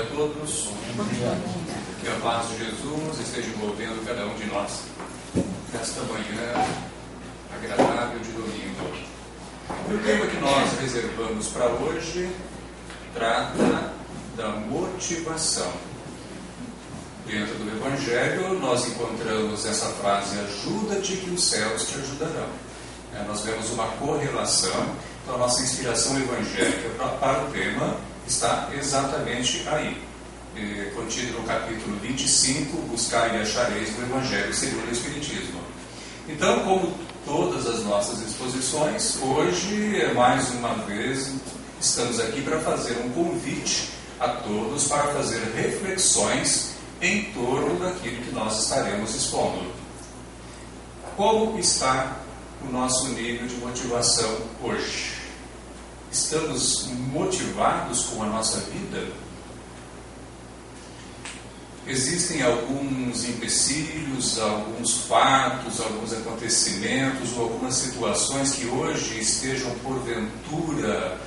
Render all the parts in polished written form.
a todos. Que a paz de Jesus esteja envolvendo cada um de nós nesta manhã agradável de domingo. E o tema que nós reservamos para hoje trata da motivação. Dentro do Evangelho nós encontramos essa frase: ajuda-te que os céus te ajudarão. Nós vemos uma correlação. Então a nossa inspiração evangélica para o tema está exatamente aí, contido no capítulo 25, buscai e achareis do Evangelho segundo o Espiritismo. Então, como todas as nossas exposições, hoje, mais uma vez, estamos aqui para fazer um convite a todos para fazer reflexões em torno daquilo que nós estaremos expondo. Como está o nosso nível de motivação hoje? Estamos motivados com a nossa vida? Existem alguns empecilhos, alguns fatos, alguns acontecimentos ou algumas situações que hoje estejam porventura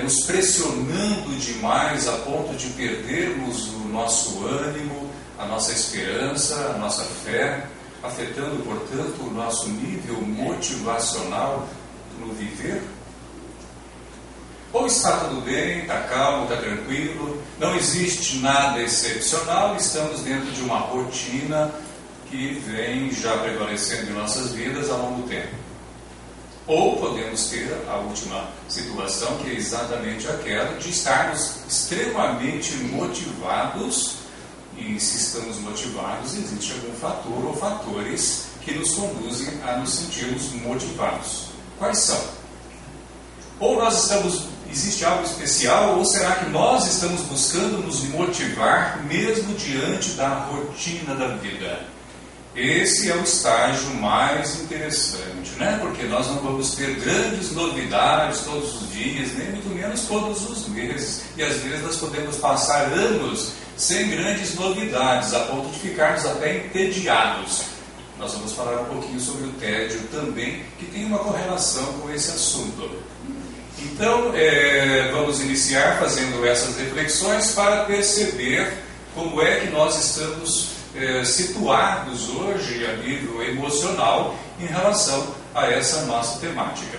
nos pressionando demais a ponto de perdermos o nosso ânimo, a nossa esperança, a nossa fé, afetando, portanto, o nosso nível motivacional no viver? Ou está tudo bem, está calmo, está tranquilo, não existe nada excepcional, estamos dentro de uma rotina que vem já prevalecendo em nossas vidas há longo tempo. Ou podemos ter a última situação, que é exatamente aquela de estarmos extremamente motivados, e se estamos motivados, existe algum fator ou fatores que nos conduzem a nos sentirmos motivados. Quais são? Ou existe algo especial, ou será que nós estamos buscando nos motivar mesmo diante da rotina da vida? Esse é o estágio mais interessante, né? Porque nós não vamos ter grandes novidades todos os dias, nem muito menos todos os meses. E às vezes nós podemos passar anos sem grandes novidades, a ponto de ficarmos até entediados. Nós vamos falar um pouquinho sobre o tédio também, que tem uma correlação com esse assunto. Então, vamos iniciar fazendo essas reflexões para perceber como é que nós estamos situados hoje a nível emocional em relação a essa nossa temática.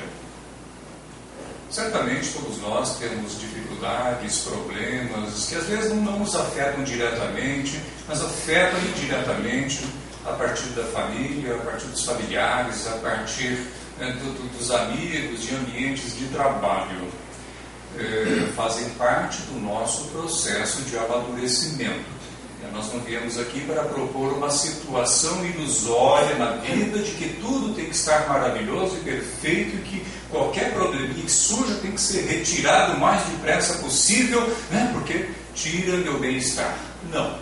Certamente todos nós temos dificuldades, problemas, que às vezes não nos afetam diretamente, mas afetam indiretamente a partir da família, a partir dos familiares, a partir dos amigos, de ambientes de trabalho. Fazem parte do nosso processo de amadurecimento. Nós não viemos aqui para propor uma situação ilusória na vida de que tudo tem que estar maravilhoso e perfeito e que qualquer probleminha que surja tem que ser retirado o mais depressa possível, né? Porque tira meu bem-estar. Não.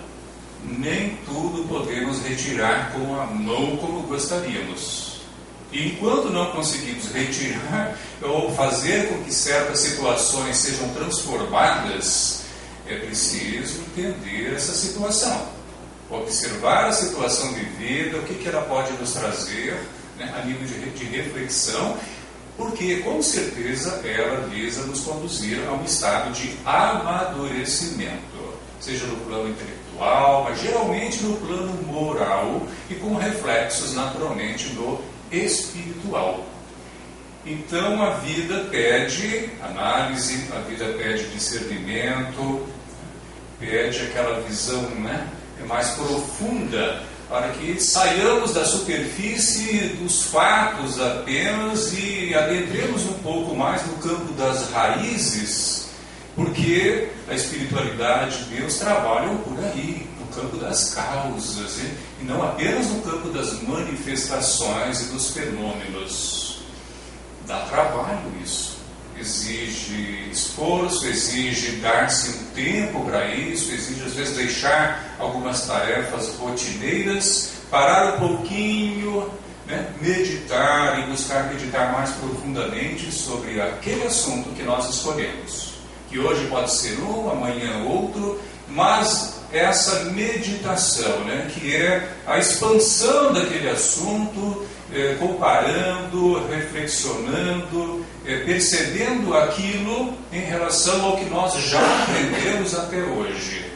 Nem tudo podemos retirar com a mão como gostaríamos. E enquanto não conseguimos retirar ou fazer com que certas situações sejam transformadas, é preciso entender essa situação, observar a situação vivida, o que ela pode nos trazer, né, a nível de reflexão, porque com certeza ela visa nos conduzir a um estado de amadurecimento, seja no plano intelectual, mas geralmente no plano moral e com reflexos naturalmente no espiritual. Então a vida pede análise, a vida pede discernimento, pede aquela visão, né, mais profunda, para que saiamos da superfície dos fatos apenas e adentremos um pouco mais no campo das raízes, porque a espiritualidade de Deus trabalha por aí, no campo das causas, e não apenas no campo das manifestações e dos fenômenos. Dá trabalho isso, exige esforço, exige dar-se um tempo para isso, exige às vezes deixar algumas tarefas rotineiras, parar um pouquinho, né, meditar e buscar meditar mais profundamente sobre aquele assunto que nós escolhemos, que hoje pode ser um, amanhã outro, mas essa meditação, né, que é a expansão daquele assunto, comparando, reflexionando, percebendo aquilo em relação ao que nós já aprendemos até hoje.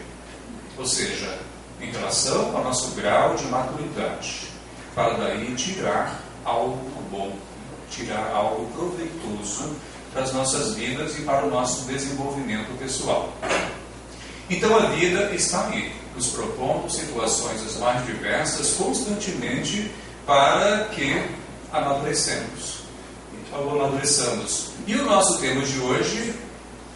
ou seja, em relação ao nosso grau de maturidade, para daí tirar algo bom, tirar algo proveitoso para as nossas vidas e para o nosso desenvolvimento pessoal. Então a vida está aí, nos propondo situações as mais diversas constantemente para que amadureçamos. E o nosso tema de hoje,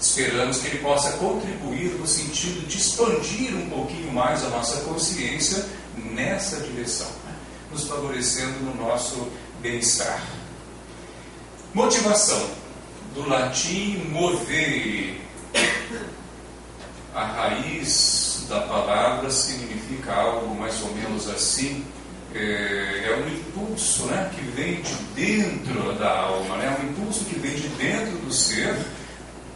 esperamos que ele possa contribuir no sentido de expandir um pouquinho mais a nossa consciência nessa direção, né? Nos favorecendo no nosso bem-estar. Motivação, do latim movere. A raiz da palavra significa algo mais ou menos assim. É um impulso, né, que vem de dentro da alma, né, um impulso que vem de dentro do ser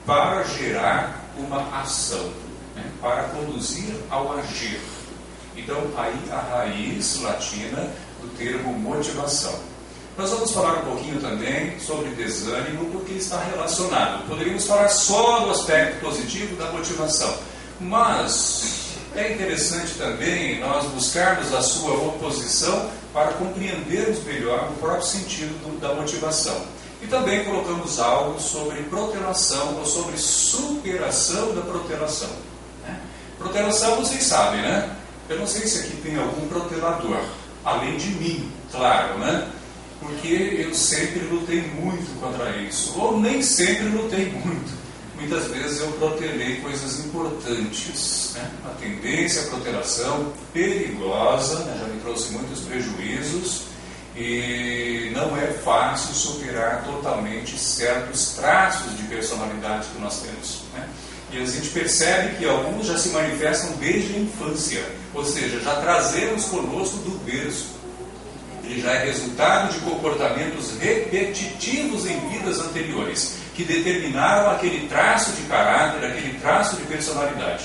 para gerar uma ação, né, para conduzir ao agir. Então, aí a raiz latina do termo motivação. Nós vamos falar um pouquinho também sobre desânimo, porque está relacionado. Poderíamos falar só do aspecto positivo da motivação, mas é interessante também nós buscarmos a sua oposição para compreendermos melhor o próprio sentido da motivação. E também colocamos algo sobre protelação ou sobre superação da protelação, né? Protelação, vocês sabem, né? Eu não sei se aqui tem algum protelador, além de mim, claro, né? Porque eu sempre lutei muito contra isso, ou nem sempre lutei muito. Muitas vezes eu protelei coisas importantes, né? A tendência à protelação perigosa, né? Já me trouxe muitos prejuízos e não é fácil superar totalmente certos traços de personalidade que nós temos, né? E a gente percebe que alguns já se manifestam desde a infância, ou seja, já trazemos conosco do berço. Ele já é resultado de comportamentos repetitivos em vidas anteriores, que determinaram aquele traço de caráter, aquele traço de personalidade.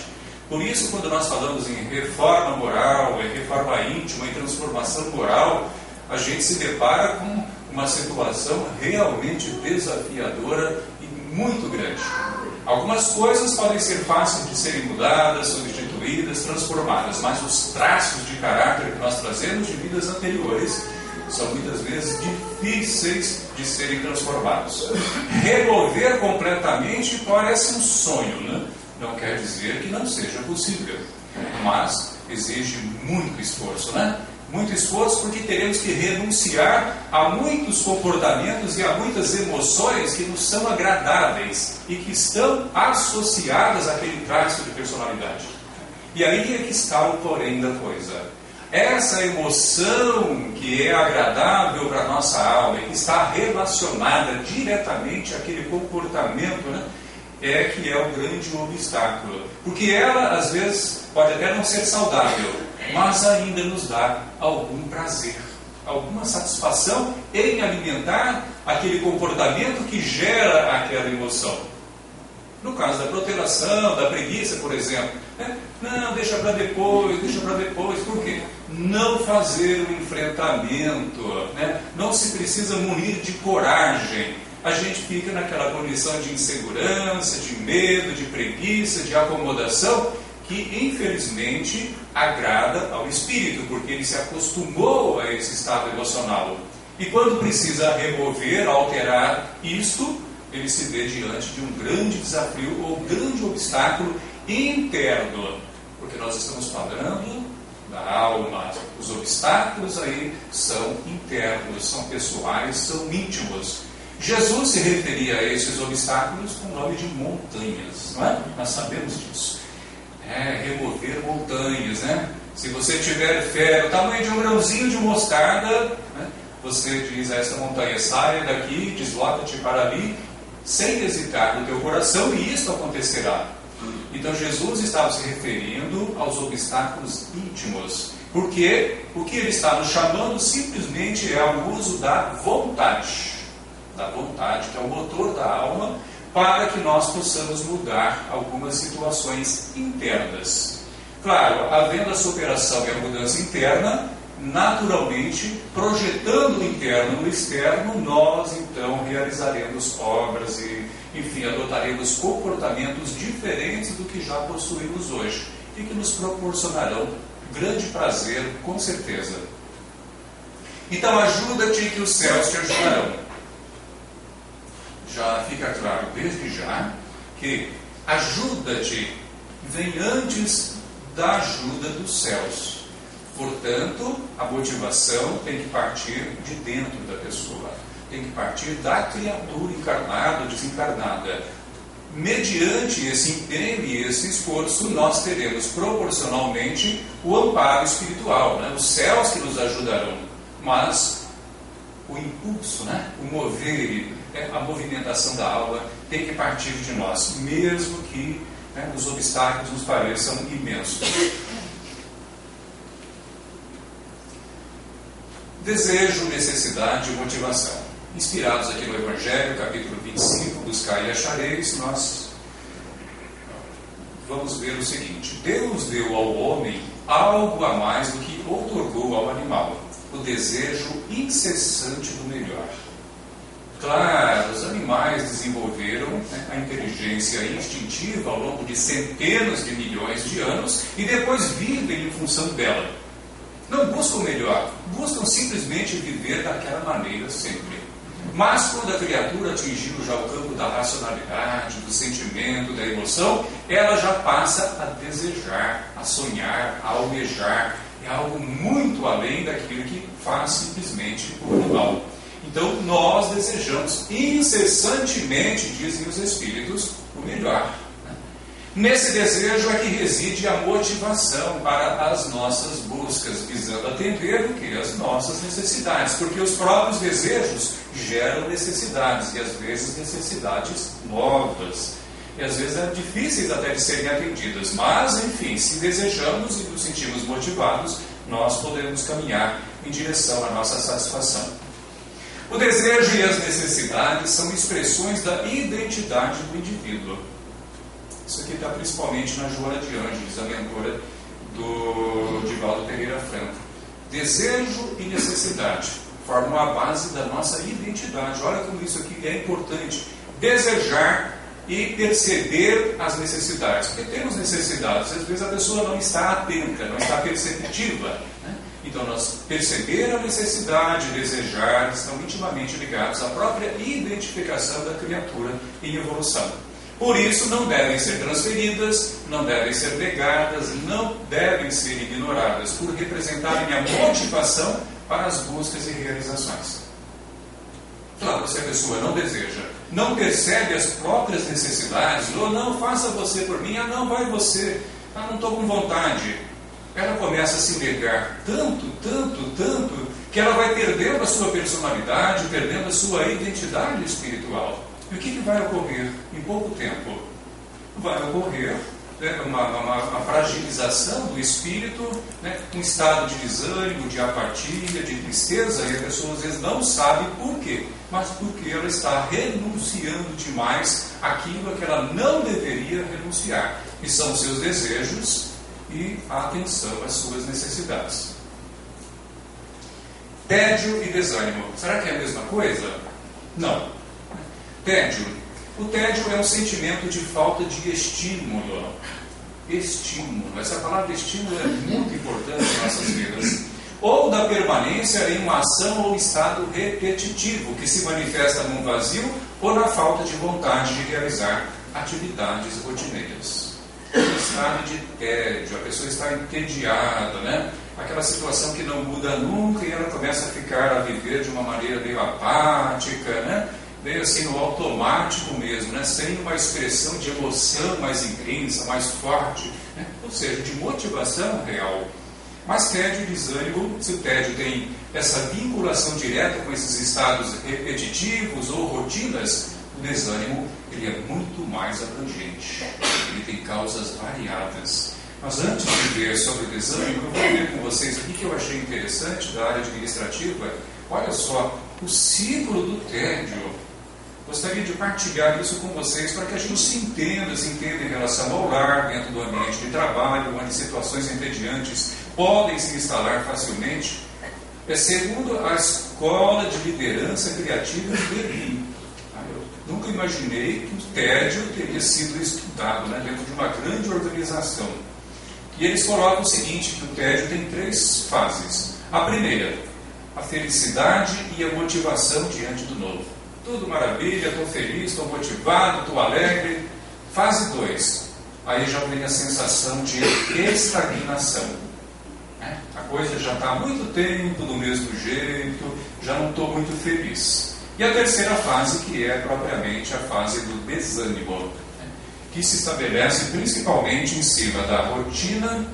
Por isso, quando nós falamos em reforma moral, em reforma íntima, em transformação moral, a gente se depara com uma situação realmente desafiadora e muito grande. Algumas coisas podem ser fáceis de serem mudadas, substituídas, transformadas, mas os traços de caráter que nós trazemos de vidas anteriores são muitas vezes difíceis de serem transformados. Remover completamente parece um sonho, né? Não quer dizer que não seja possível, mas exige muito esforço, né? Muito esforço, porque teremos que renunciar a muitos comportamentos e a muitas emoções que nos são agradáveis e que estão associadas àquele traço de personalidade. E aí é que está o porém da coisa. Essa emoção que é agradável para a nossa alma e que está relacionada diretamente àquele comportamento, né, é que é o grande obstáculo. Porque ela, às vezes, pode até não ser saudável, mas ainda nos dá algum prazer, alguma satisfação em alimentar aquele comportamento que gera aquela emoção. No caso da protelação, da preguiça, por exemplo, né? Não, deixa para depois. Por quê? Não fazer o enfrentamento, né? Não se precisa munir de coragem. A gente fica naquela condição de insegurança, de medo, de preguiça, de acomodação, que infelizmente agrada ao espírito, porque ele se acostumou a esse estado emocional. E quando precisa remover, alterar isto, ele se vê diante de um grande desafio ou grande obstáculo interno, porque nós estamos falando da alma. Os obstáculos aí são internos, são pessoais, são íntimos. Jesus se referia a esses obstáculos com o nome de montanhas, não é? Nós sabemos disso. Remover montanhas, né? Se você tiver fé, o tamanho de um grãozinho de mostarda, né? Você diz a essa montanha, saia daqui, desloca-te para ali, sem hesitar no teu coração, e isto acontecerá. Então Jesus estava se referindo aos obstáculos íntimos, porque o que ele está nos chamando simplesmente é ao uso da vontade, que é o motor da alma, para que nós possamos mudar algumas situações internas. Claro, havendo a superação e a mudança interna, naturalmente, projetando o interno no externo, nós então realizaremos obras e, enfim, adotaremos comportamentos diferentes do que já possuímos hoje. e que nos proporcionarão grande prazer, com certeza. Então, ajuda-te que os céus te ajudarão. Já fica claro desde já que ajuda-te vem antes da ajuda dos céus. Portanto, a motivação tem que partir de dentro da pessoa, tem que partir da criatura encarnada ou desencarnada. Mediante esse empenho e esse esforço, nós teremos proporcionalmente o amparo espiritual, né? Os céus que nos ajudarão, mas o impulso, né? O mover, a movimentação da alma tem que partir de nós, mesmo que os obstáculos nos pareçam imensos. Desejo, necessidade e motivação. Inspirados aqui no Evangelho, capítulo 25, buscai e achareis, nós vamos ver o seguinte: Deus deu ao homem algo a mais do que outorgou ao animal, o desejo incessante do melhor. Claro, os animais desenvolveram a inteligência instintiva ao longo de centenas de milhões de anos e depois vivem em função dela. Não buscam o melhor, buscam simplesmente viver daquela maneira sempre. Mas quando a criatura atingiu já o campo da racionalidade, do sentimento, da emoção, ela já passa a desejar, a sonhar, a almejar. É algo muito além daquilo que faz simplesmente o animal. Então nós desejamos incessantemente, dizem os Espíritos, o melhor. Nesse desejo é que reside a motivação para as nossas buscas, visando atender o que? As nossas necessidades, porque os próprios desejos geram necessidades, e às vezes necessidades novas, e às vezes difíceis até de serem atendidas, mas enfim, se desejamos e nos sentimos motivados, nós podemos caminhar em direção à nossa satisfação. O desejo e as necessidades são expressões da identidade do indivíduo. Isso aqui está principalmente na Joana de Ângeles, a mentora do Divaldo Pereira Franco. Desejo e necessidade formam a base da nossa identidade. Olha como isso aqui é importante. Desejar e perceber as necessidades. Porque temos necessidades, às vezes a pessoa não está atenta, não está perceptiva, né? Então, nós perceber a necessidade e desejar estão intimamente ligados à própria identificação da criatura em evolução. Por isso, não devem ser transferidas, não devem ser negadas, não devem ser ignoradas, por representarem a motivação para as buscas e realizações. Claro, se a pessoa não deseja, não percebe as próprias necessidades, ou não, faça você por mim, não vai você, não estou com vontade. Ela começa a se negar tanto, que ela vai perdendo a sua personalidade, perdendo a sua identidade espiritual. E o que vai ocorrer em pouco tempo? Vai ocorrer uma fragilização do espírito, um estado de desânimo, de apatia, de tristeza, e a pessoa às vezes não sabe por quê, mas porque ela está renunciando demais àquilo a que ela não deveria renunciar, que são os seus desejos e a atenção às suas necessidades. Tédio e desânimo. Será que é a mesma coisa? Não. Tédio. O tédio é um sentimento de falta de estímulo. Estímulo. Essa palavra estímulo é muito importante em nossas vidas. Ou da permanência em uma ação ou estado repetitivo, que se manifesta num vazio ou na falta de vontade de realizar atividades rotineiras. Um estado de tédio, a pessoa está entediada, aquela situação que não muda nunca e ela começa a ficar a viver de uma maneira meio apática, meio assim no automático mesmo, sem uma expressão de emoção mais intensa, mais forte, ou seja, de motivação real. Mas tédio e desânimo, se o tédio tem essa vinculação direta com esses estados repetitivos ou rotinas, o desânimo ele é muito mais abrangente, ele tem causas variadas. Mas antes de ver sobre o desânimo, eu vou ver com vocês aqui que eu achei interessante da área administrativa. Olha só, o ciclo do tédio. Gostaria de partilhar isso com vocês para que a gente se entenda em relação ao lar, dentro do ambiente de trabalho, onde situações entediantes podem se instalar facilmente. Segundo a Escola de Liderança Criativa de Berlim. Eu nunca imaginei que o tédio teria sido estudado dentro de uma grande organização. E eles colocam o seguinte, que o tédio tem 3 fases. A primeira, a felicidade e a motivação diante do novo. Tudo maravilha, estou feliz, estou motivado, estou alegre. Fase 2, aí já vem a sensação de estagnação. A coisa já está há muito tempo do mesmo jeito, já não estou muito feliz. E a terceira fase, que é propriamente a fase do desânimo, que se estabelece principalmente em cima da rotina,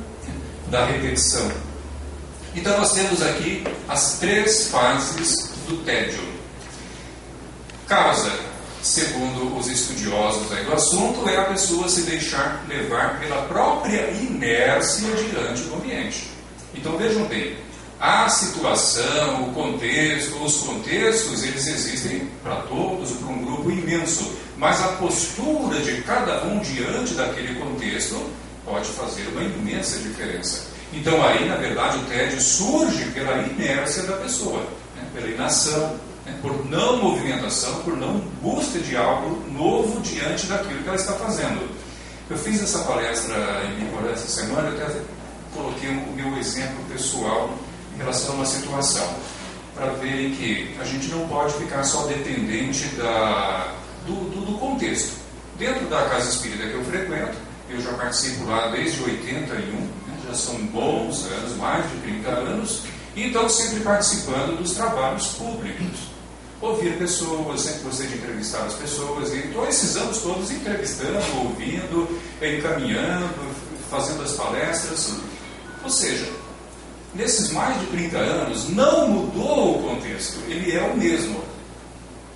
da repetição. Então nós temos aqui as 3 fases do tédio. Causa, segundo os estudiosos aí do assunto, é a pessoa se deixar levar pela própria inércia diante do ambiente. Então vejam bem, a situação, o contexto, os contextos, eles existem para todos, para um grupo imenso, mas a postura de cada um diante daquele contexto pode fazer uma imensa diferença. Então aí, na verdade, o tédio surge pela inércia da pessoa, pela inação, por não movimentação, por não busca de algo novo diante daquilo que ela está fazendo. Eu fiz essa palestra em Nicolau essa semana, eu até coloquei o meu exemplo pessoal em relação a uma situação, para verem que a gente não pode ficar só dependente do contexto. Dentro da casa espírita que eu frequento, eu já participo lá desde 81, já são bons anos, mais de 30 anos, e então sempre participando dos trabalhos públicos. Ouvir pessoas, sempre gostei de entrevistar as pessoas, e estou esses anos todos entrevistando, ouvindo, encaminhando, fazendo as palestras. Ou seja, nesses mais de 30 anos, não mudou o contexto, ele é o mesmo.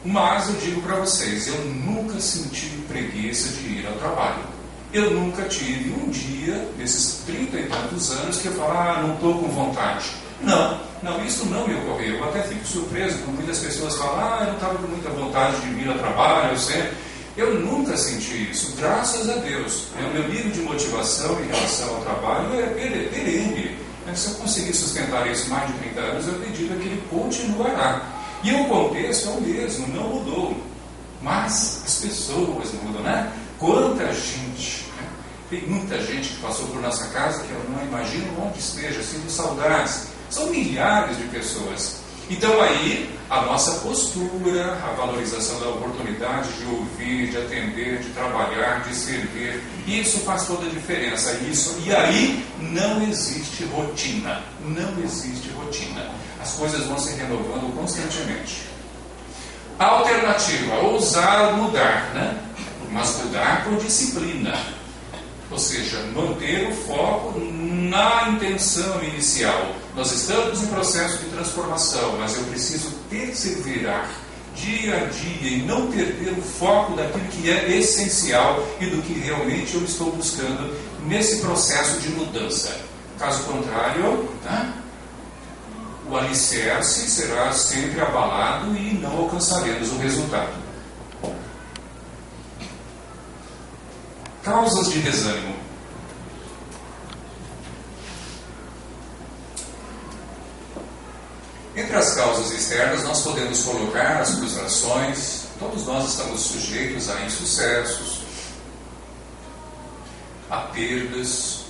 Mas eu digo para vocês, eu nunca senti preguiça de ir ao trabalho. Eu nunca tive um dia, nesses 30 e tantos anos, que eu falo, não estou com vontade. Não, isso não me ocorreu. Eu até fico surpreso quando muitas pessoas falam, eu não estava com muita vontade de vir ao trabalho, eu nunca senti isso, graças a Deus. O meu nível de motivação em relação ao trabalho é perene. Se eu conseguir sustentar isso mais de 30 anos, eu acredito que ele continuará. E o contexto é o mesmo, não mudou. Mas as pessoas mudam, né? Quanta gente, tem muita gente que passou por nossa casa que eu não imagino onde esteja, sinto saudades. São milhares de pessoas. Então aí, a nossa postura, a valorização da oportunidade de ouvir, de atender, de trabalhar, de servir, isso faz toda a diferença. E aí não existe rotina. Não existe rotina. As coisas vão se renovando constantemente. A alternativa, ousar mudar, mas mudar por disciplina. Ou seja, manter o foco na intenção inicial. Nós estamos em processo de transformação, mas eu preciso perseverar dia a dia e não perder o foco daquilo que é essencial e do que realmente eu estou buscando nesse processo de mudança. Caso contrário, o alicerce será sempre abalado e não alcançaremos o resultado. Causas de desânimo. Entre as causas externas, nós podemos colocar as frustrações. Todos nós estamos sujeitos a insucessos, a perdas,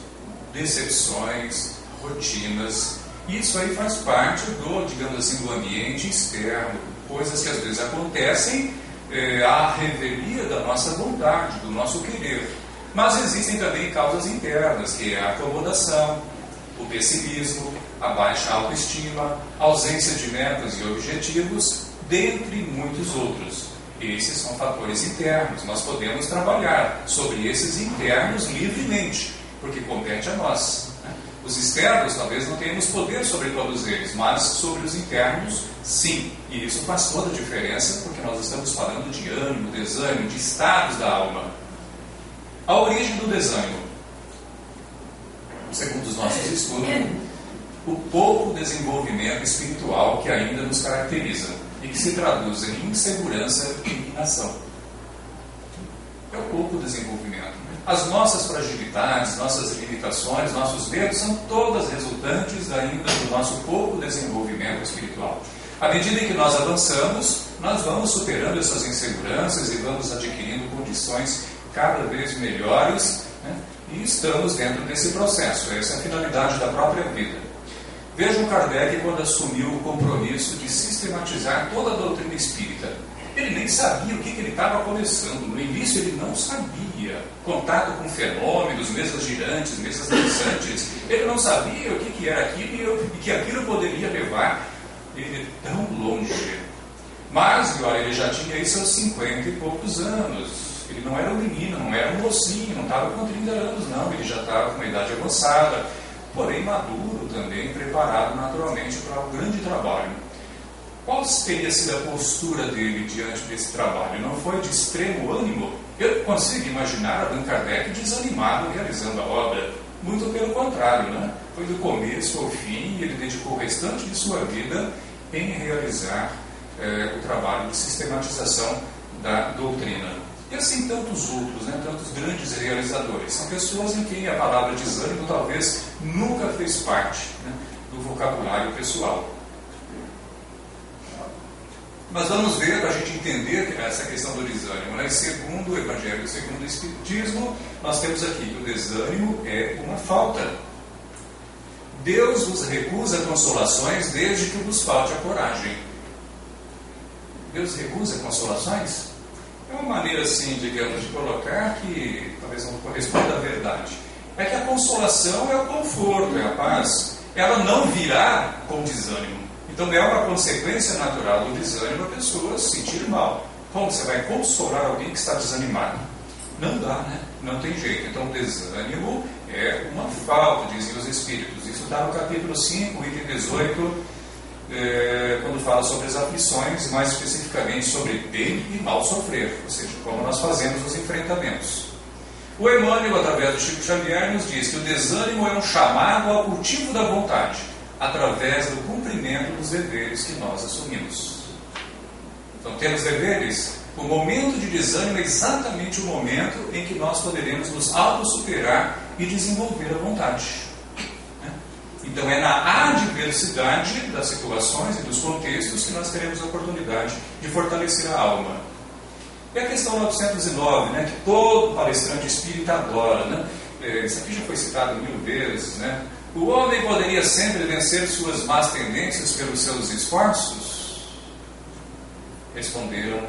decepções, rotinas. Isso aí faz parte digamos assim, do ambiente externo. Coisas que às vezes acontecem à revelia da nossa vontade, do nosso querer. Mas existem também causas internas, que é a acomodação, o pessimismo, a baixa autoestima, a ausência de metas e objetivos, dentre muitos outros. Esses são fatores internos. Nós podemos trabalhar sobre esses internos livremente, porque compete a nós. Os externos talvez não tenhamos poder sobre todos eles, mas sobre os internos, sim. E isso faz toda a diferença, porque nós estamos falando de ânimo, desânimo, de estados da alma. A origem do desânimo, segundo os nossos estudos, o pouco desenvolvimento espiritual que ainda nos caracteriza e que se traduz em insegurança e inação. É o pouco desenvolvimento. As nossas fragilidades, nossas limitações, nossos medos são todas resultantes ainda do nosso pouco desenvolvimento espiritual. À medida em que nós avançamos, nós vamos superando essas inseguranças e vamos adquirindo condições cada vez melhores, E estamos dentro desse processo, essa é a finalidade da própria vida. Vejam Kardec quando assumiu o compromisso de sistematizar toda a doutrina espírita. Ele nem sabia o que ele estava começando. No início ele não sabia. Contato com fenômenos, mesas girantes, mesas dançantes. Ele não sabia o que era aquilo e que aquilo poderia levar ele tão longe. Mas, olha, ele já tinha aí seus 50 e poucos anos. Ele não era um menino, não era um mocinho, não estava com 30 anos, não. Ele já estava com uma idade avançada, porém maduro também, preparado naturalmente para um grande trabalho. Qual teria sido a postura dele diante desse trabalho? Não foi de extremo ânimo? Eu consigo imaginar Allan Kardec desanimado realizando a obra. Muito pelo contrário, né? Foi do começo ao fim e ele dedicou o restante de sua vida em realizar o trabalho de sistematização da doutrina. E assim tantos outros, né? Tantos grandes realizadores. São pessoas em quem a palavra desânimo talvez nunca fez parte, né, do vocabulário pessoal. Mas vamos ver, para a gente entender essa questão do desânimo, né? Segundo o Evangelho, segundo o Espiritismo, nós temos aqui que o desânimo é uma falta. Deus vos recusa consolações desde que vos falte a coragem. Deus recusa consolações? É uma maneira, assim, digamos, de colocar que talvez não corresponda à verdade. É que a consolação é o conforto, é a paz. Ela não virá com desânimo. Então é uma consequência natural do desânimo a pessoa se sentir mal. Como você vai consolar alguém que está desanimado? Não dá, né? Não tem jeito. Então o desânimo é uma falta, dizem os Espíritos. Isso está no capítulo 5, item 18, quando fala sobre as aflições, mais especificamente sobre bem e mal sofrer, ou seja, como nós fazemos os enfrentamentos. O Emmanuel, através do Chico Xavier, nos diz que o desânimo é um chamado ao cultivo da vontade, através do cumprimento dos deveres que nós assumimos. Então, temos deveres. O momento de desânimo é exatamente o momento em que nós poderemos nos autossuperar e desenvolver a vontade. Então, é na adversidade das situações e dos contextos que nós teremos a oportunidade de fortalecer a alma. E a questão 909, né, que todo palestrante espírita adora, né? Isso aqui já foi citado 1000 vezes, né? O homem poderia sempre vencer suas más tendências pelos seus esforços? Responderam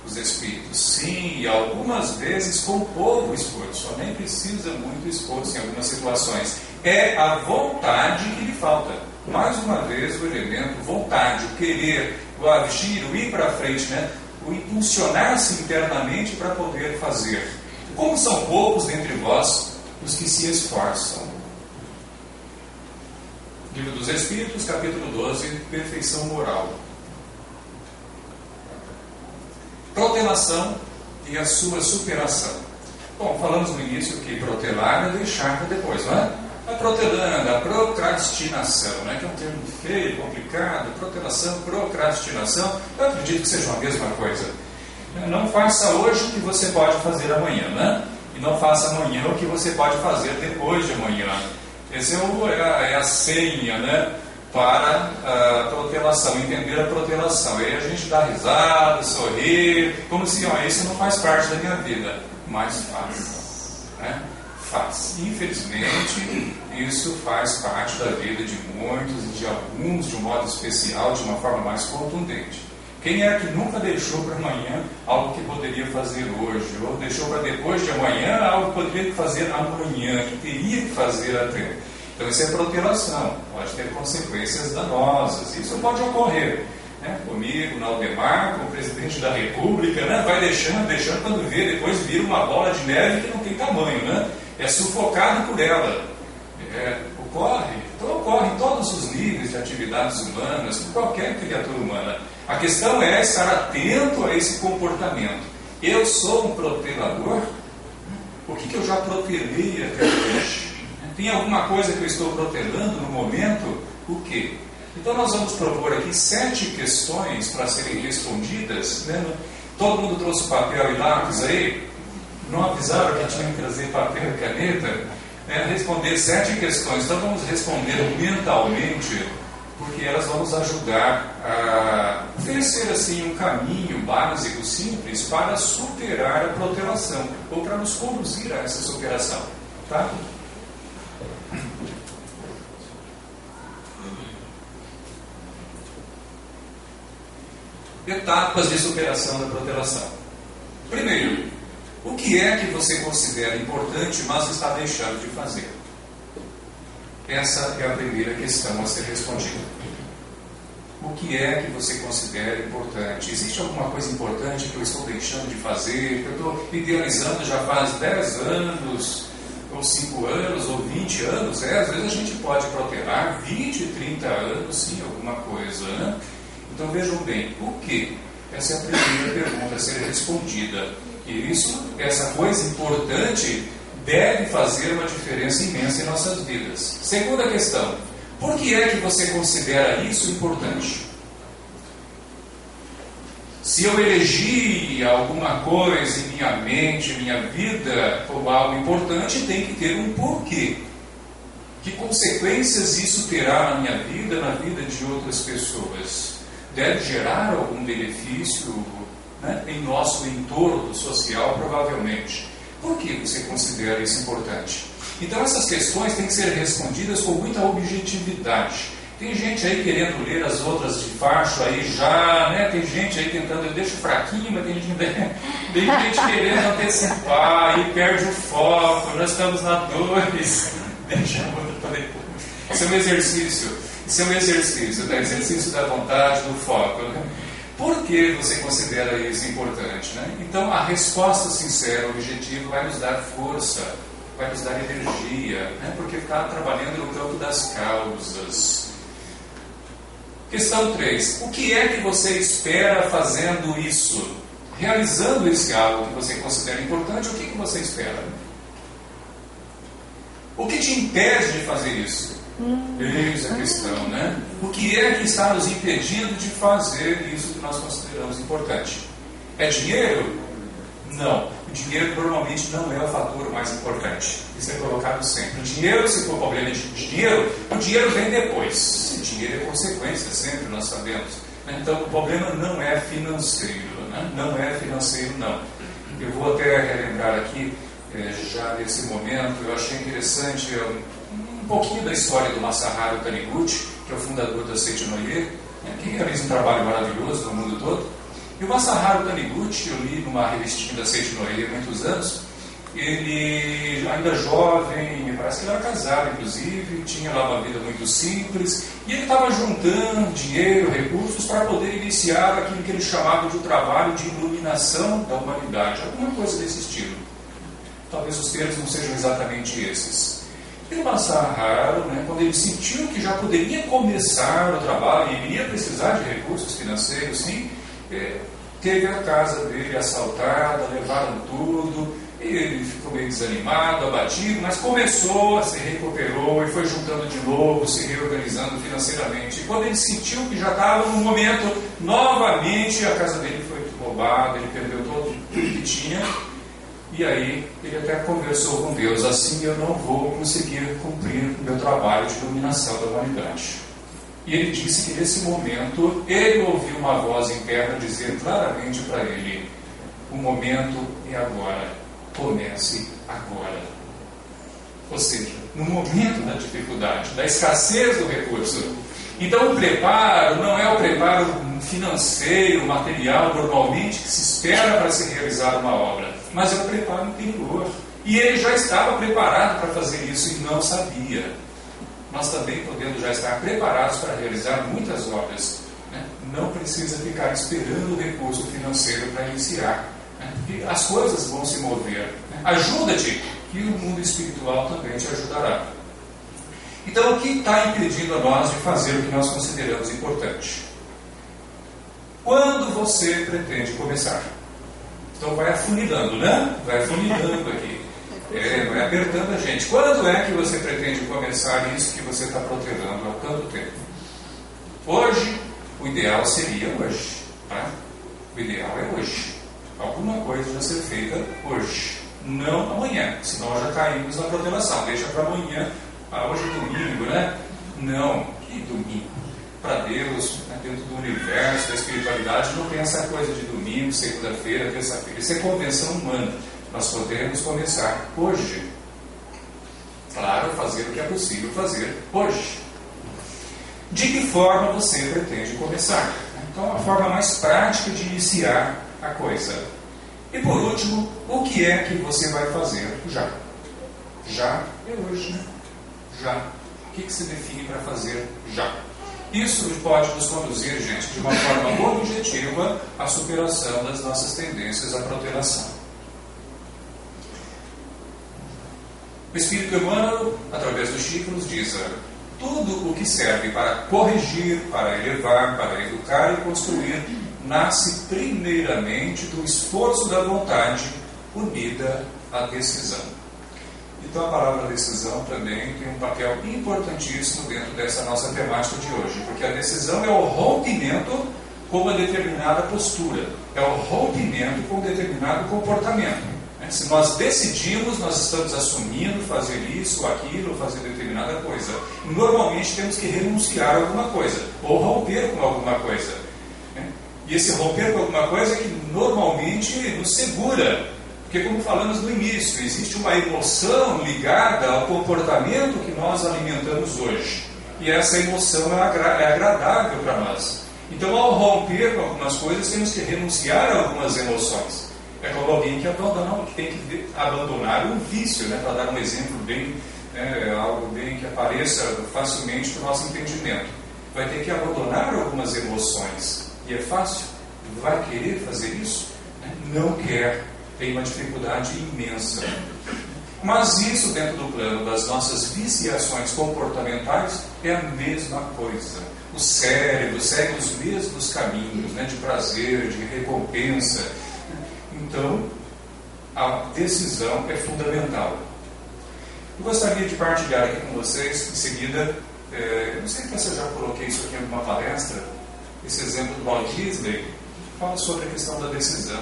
os Espíritos: sim, e algumas vezes com pouco esforço. Nem precisa muito esforço em algumas situações. É a vontade que lhe falta. Mais uma vez o elemento vontade, o querer, o agir, o ir para frente, né? O impulsionar-se internamente para poder fazer. Como são poucos dentre vós os que se esforçam? Livro dos Espíritos, capítulo 12, Perfeição Moral. Protelação e a sua superação. Bom, falamos no início que protelar é deixar para depois, não é? A protelando, a procrastinação, né, que é um termo feio, complicado, protelação, procrastinação, eu acredito que seja a mesma coisa. Não faça hoje o que você pode fazer amanhã, né? E não faça amanhã o que você pode fazer depois de amanhã. Essa é a senha, né, para a protelação, entender a protelação. Aí a gente dá risada, sorrir, como se, isso não faz parte da minha vida, mas faz, né? Faz. Infelizmente, isso faz parte da vida de muitos e de alguns, de um modo especial, de uma forma mais contundente. Quem é que nunca deixou para amanhã algo que poderia fazer hoje? Ou deixou para depois de amanhã algo que poderia fazer amanhã, que teria que fazer até? Então isso é protelação, pode ter consequências danosas. Isso pode ocorrer, né? Comigo, na Aldemar, com o presidente da República, né? Vai deixando, quando vê, depois vira uma bola de neve que não tem tamanho, né? É sufocado por ela. Ocorre em todos os níveis de atividades humanas, com qualquer criatura humana. A questão é estar atento a esse comportamento. Eu sou um protelador? O que eu já protelei até hoje? Tem alguma coisa que eu estou protelando no momento? O quê? Então nós vamos propor aqui 7 questões para serem respondidas, né? Todo mundo trouxe papel e lápis aí? Não avisaram que tinha que trazer papel e caneta? Responder 7 questões. Então vamos responder mentalmente, porque elas vão nos ajudar a oferecer assim um caminho básico, simples, para superar a protelação, ou para nos conduzir a essa superação. Tá? Etapas de superação da protelação. Primeiro, o que é que você considera importante, mas está deixando de fazer? Essa é a primeira questão a ser respondida. O que é que você considera importante? Existe alguma coisa importante que eu estou deixando de fazer, que eu estou idealizando já faz 10 anos, ou 5 anos, ou 20 anos? Às vezes a gente pode protelar 20, 30 anos, sim, alguma coisa, né? Então vejam bem, o que? Essa é a primeira pergunta a ser respondida. E essa coisa importante deve fazer uma diferença imensa em nossas vidas. Segunda questão, por que é que você considera isso importante? Se eu elegi alguma coisa em minha mente, em minha vida, como algo importante, tem que ter um porquê. Que consequências isso terá na minha vida, na vida de outras pessoas? Deve gerar algum benefício, né, em nosso entorno social, provavelmente. Por que você considera isso importante? Então essas questões têm que ser respondidas com muita objetividade. Tem gente aí querendo ler as outras de facho aí já, né? Tem gente aí tentando, eu deixo fraquinho, mas tem gente querendo antecipar e perde o foco, nós estamos na 2, deixa a outra para depois. Isso é um exercício, tá? Exercício da vontade, do foco, né? Por que você considera isso importante, né? Então a resposta sincera, objetiva, vai nos dar força, vai nos dar energia, né? Porque está trabalhando no campo das causas. Questão 3. O que é que você espera fazendo isso? Realizando esse algo que você considera importante, o que você espera? O que te impede de fazer isso? Eis a questão, né? O que é que está nos impedindo de fazer isso que nós consideramos importante? É dinheiro? Não. O dinheiro normalmente não é o fator mais importante. Isso é colocado sempre. O dinheiro, se for problema de dinheiro, o dinheiro vem depois. O dinheiro é consequência, sempre nós sabemos. Então o problema não é financeiro, né? Não é financeiro, não. Eu vou até relembrar aqui, já nesse momento, eu achei interessante um pouquinho da história do Masaharu Taniguchi, que é o fundador da Seiji Noye, que realiza um trabalho maravilhoso no mundo todo. E o Masaharu Taniguchi, eu li numa revistinha da Seiji Noye há muitos anos, ele ainda jovem, me parece que ele era casado inclusive, tinha lá uma vida muito simples, e ele estava juntando dinheiro, recursos para poder iniciar aquilo que ele chamava de um trabalho de iluminação da humanidade, alguma coisa desse estilo. Talvez os termos não sejam exatamente esses. E o Masaharu, né, quando ele sentiu que já poderia começar o trabalho e iria precisar de recursos financeiros, sim, teve a casa dele assaltada, levaram tudo, e ele ficou meio desanimado, abatido, mas começou, se recuperou e foi juntando de novo, se reorganizando financeiramente. E quando ele sentiu que já estava no momento, novamente a casa dele foi roubada, ele perdeu tudo que tinha. E aí ele até conversou com Deus, assim eu não vou conseguir cumprir o meu trabalho de iluminação da humanidade. E ele disse que nesse momento ele ouviu uma voz interna dizer claramente para ele: o momento é agora, comece agora. Ou seja, no momento da dificuldade, da escassez do recurso. Então o preparo não é o preparo financeiro, material, normalmente, que se espera para se realizar uma obra, mas é o preparo interior. E ele já estava preparado para fazer isso e não sabia. Nós também podemos já estar preparados para realizar muitas obras, né? Não precisa ficar esperando o recurso financeiro para iniciar, né? Porque as coisas vão se mover, né? Ajuda-te, que o mundo espiritual também te ajudará. Então, o que está impedindo a nós de fazer o que nós consideramos importante? Quando você pretende começar? Então vai afunilando, né? Vai afunilando aqui. Vai apertando a gente. Quando é que você pretende começar isso que você está protelando há tanto tempo? Hoje, o ideal seria hoje. Tá? O ideal é hoje. Alguma coisa já ser feita hoje. Não amanhã, senão já caímos na protelação. Deixa para amanhã. Hoje é domingo, né? Não, que domingo? Para Deus, né, dentro do universo, da espiritualidade, não tem essa coisa de domingo, segunda-feira, terça-feira. Isso é convenção humana. Nós podemos começar hoje. Claro, fazer o que é possível fazer hoje. De que forma você pretende começar? Então, a forma mais prática de iniciar a coisa. E por último, o que é que você vai fazer já? Já é hoje, né? Já. O que se define para fazer já? Isso pode nos conduzir, gente, de uma forma objetiva à superação das nossas tendências à protelação. O Espírito Emmanuel, através do Chico, nos diz: tudo o que serve para corrigir, para elevar, para educar e construir, nasce primeiramente do esforço da vontade unida à decisão. Então a palavra decisão também tem um papel importantíssimo dentro dessa nossa temática de hoje, porque a decisão é o rompimento com uma determinada postura, é o rompimento com um determinado comportamento. Se nós decidimos, nós estamos assumindo fazer isso, aquilo, fazer determinada coisa. Normalmente temos que renunciar a alguma coisa, ou romper com alguma coisa. E esse romper com alguma coisa é que normalmente nos segura. Porque, como falamos no início, existe uma emoção ligada ao comportamento que nós alimentamos hoje. E essa emoção é agradável para nós. Então, ao romper com algumas coisas, temos que renunciar a algumas emoções. É como alguém que tem que abandonar um vício, né? Para dar um exemplo bem, algo bem que apareça facilmente para o nosso entendimento. Vai ter que abandonar algumas emoções. E é fácil? Vai querer fazer isso? Não quer. Tem uma dificuldade imensa. Mas isso, dentro do plano das nossas viciações comportamentais, é a mesma coisa. O cérebro segue os mesmos caminhos, né? De prazer, de recompensa. Então, a decisão é fundamental. Eu gostaria de partilhar aqui com vocês, em seguida, eu não sei se eu já coloquei isso aqui em alguma palestra, esse exemplo do Walt Disney, fala sobre a questão da decisão.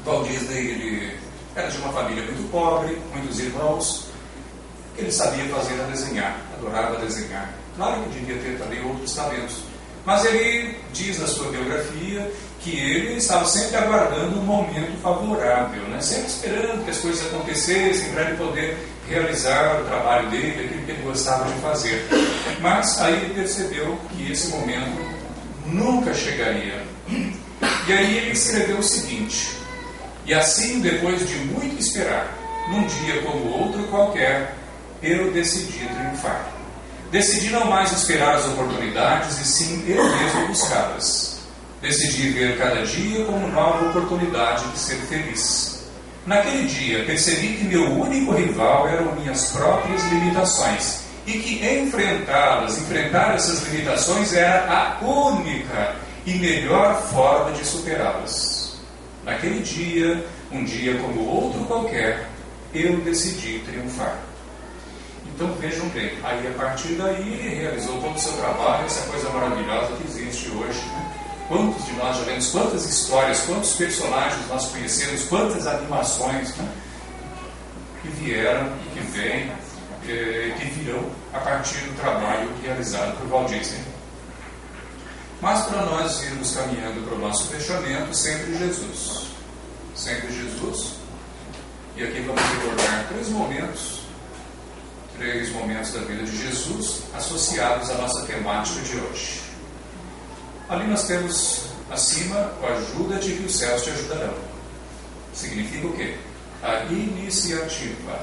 O Walt Disney, ele era de uma família muito pobre, muitos irmãos, que ele sabia fazer a desenhar, adorava desenhar. Claro que devia ter também outros talentos. Mas ele diz na sua biografia que ele estava sempre aguardando um momento favorável, né? Sempre esperando que as coisas acontecessem para ele poder realizar o trabalho dele, aquilo que ele gostava de fazer. Mas aí ele percebeu que esse momento nunca chegaria. E aí ele escreveu o seguinte: e assim, depois de muito esperar, num dia como outro qualquer, eu decidi triunfar. Decidi não mais esperar as oportunidades, e sim eu mesmo buscá-las. Decidi ver cada dia como nova oportunidade de ser feliz. Naquele dia, percebi que meu único rival eram minhas próprias limitações, e que enfrentar essas limitações era a única e melhor forma de superá-las. Naquele dia, um dia como outro qualquer, eu decidi triunfar. Então vejam bem, aí a partir daí ele realizou todo o seu trabalho, essa coisa maravilhosa que existe hoje, né? Quantos de nós já vemos, quantas histórias, quantos personagens nós conhecemos, quantas animações, né? Que vieram e que vêm, que virão a partir do trabalho realizado por Walt Disney. Mas para nós irmos caminhando para o nosso fechamento, sempre Jesus. Sempre Jesus. E aqui vamos recordar três momentos da vida de Jesus associados à nossa temática de hoje. Ali nós temos acima o ajuda-te que os céus te ajudarão. Significa o quê? A iniciativa,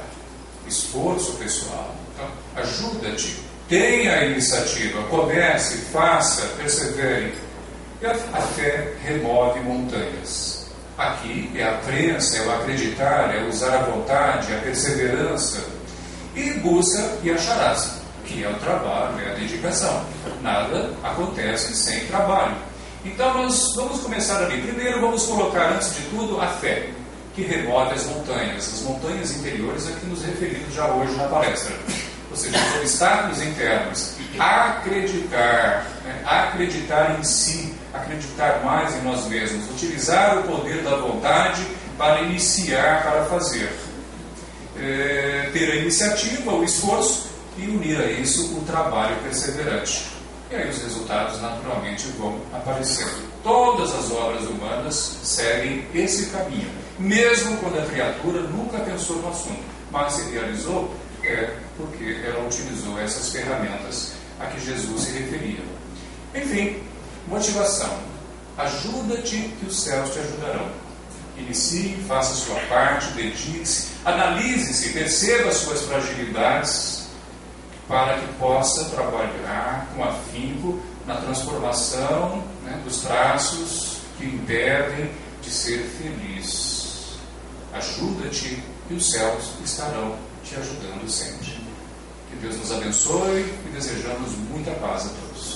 esforço pessoal. Então, ajuda-te, tenha a iniciativa, comece, faça, persevere. E a fé remove montanhas. Aqui é a crença, é o acreditar, é usar a vontade, a perseverança. E busca e acharás, que é o trabalho, é a dedicação. Nada acontece sem trabalho. Então nós vamos começar ali. Primeiro vamos colocar, antes de tudo, a fé, que remove as montanhas interiores a que nos referimos já hoje na palestra. Ou seja, os obstáculos internos. Acreditar, né? Acreditar em si, acreditar mais em nós mesmos, utilizar o poder da vontade para iniciar, para fazer. Ter a iniciativa, o esforço e unir a isso o trabalho perseverante. E aí os resultados naturalmente vão aparecendo. Todas as obras humanas seguem esse caminho. mesmo quando a criatura nunca pensou no assunto, mas se realizou porque ela utilizou essas ferramentas a que Jesus se referia. Enfim, motivação. Ajuda-te que os céus te ajudarão. Inicie, faça a sua parte, dedique-se, analise-se, perceba as suas fragilidades para que possa trabalhar com afinco na transformação, dos traços que impedem de ser feliz. Ajuda-te e os céus estarão te ajudando sempre. Que Deus nos abençoe e desejamos muita paz a todos.